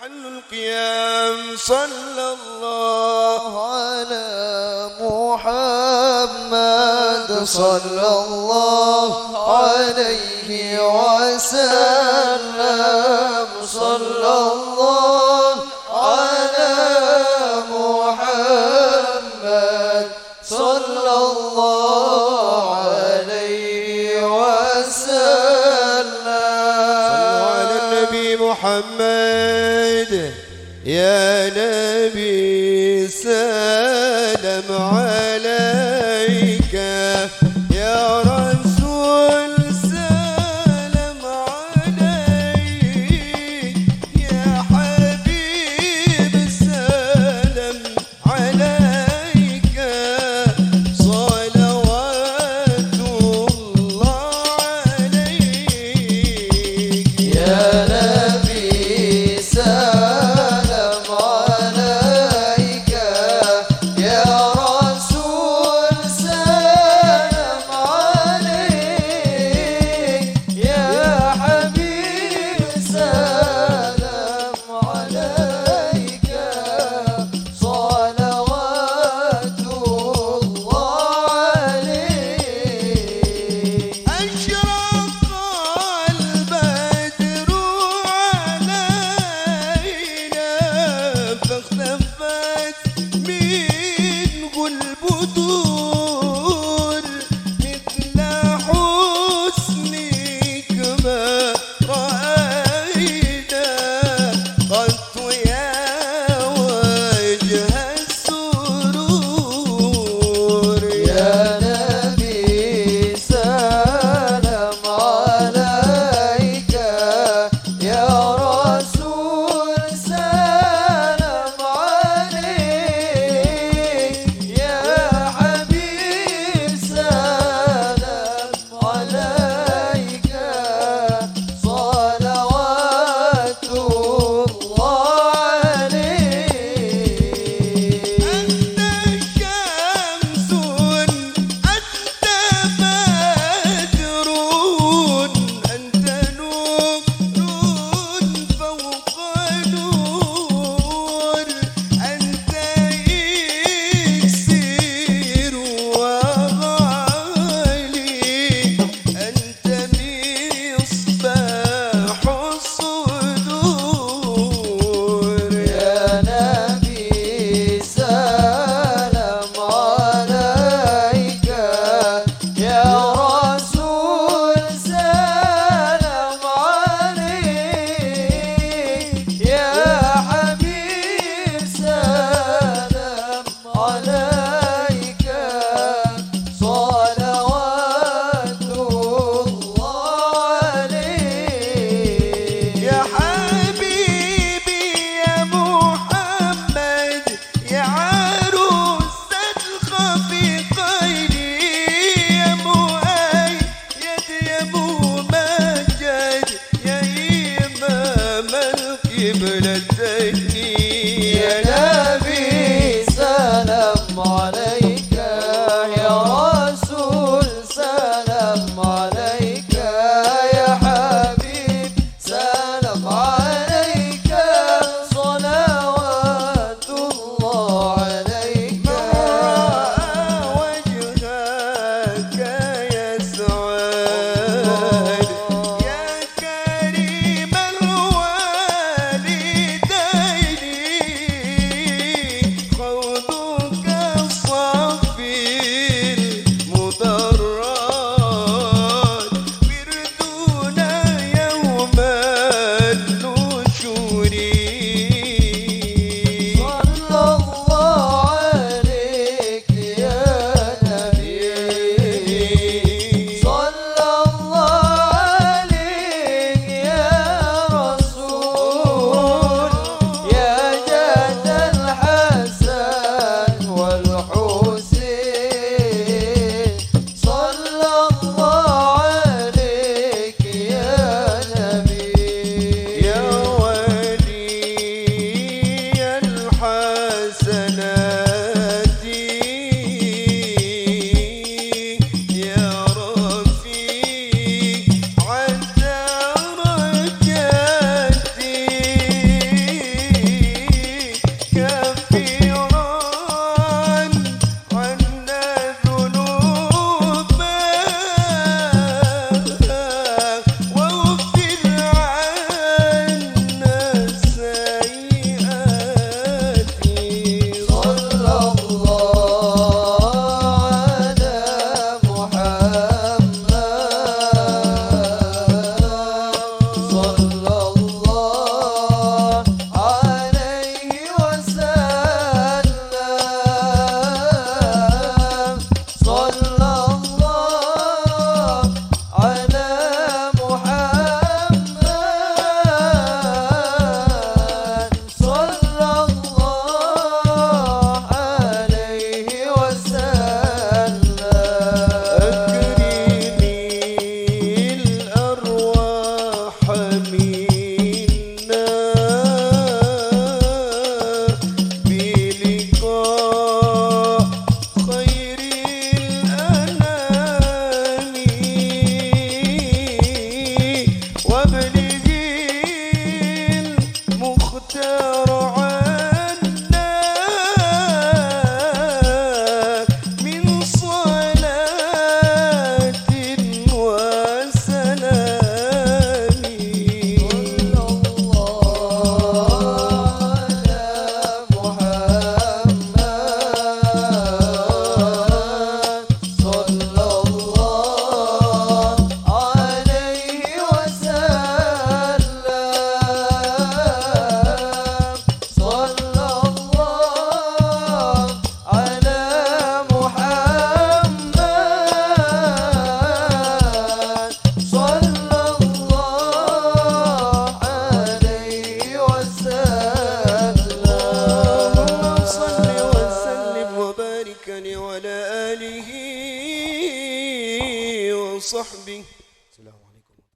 محل القيام صلى الله على محمد صلى الله عليه وسلم صلى الله على محمد صلى الله عليه وسلم. صلوا على النبي محمد يا نبي سلام عليك يا رسول سلام عليك يا حبيب سلام عليك صلوات الله عليك يا نبي سلام عليك يا رسول سلام عليك يا حبيب سلام عليك صلوات الله عليك. أشرق البدر علينا فاختفت منه البدور مثل حسنك ما رأينا قط يا وجه السرور يا نبي سلام عليك يا رسول سلام عليك يا حبيب سلام عليك صلوات الله عليك. أنت شمس أنت بدر أنت نور فوق نور أنت إكسير وغالي أنت مصباح الصدور يا نبي سلام عليك يا رسول سلام عليك يا حبيب سلام عليك صلوات الله عليك. يا حبيبي يا محمد يا عروس الخفيقين يا مؤيد يا ممجد يا إمام القبلتين يا نبي سلام عليك يا رسول سلام عليك يا حبيب سلام عليك صلوات الله عليك. وجهك يا سعاد يا كريم الوالي واختار عنا من صلاة وسلام. صلى الله على محمد صلى الله عليه وسلم صلى الله على محمد صلى الله عليه وسلم. اللهم صل وسلم وبارك عليه وعلى آله وصحبه.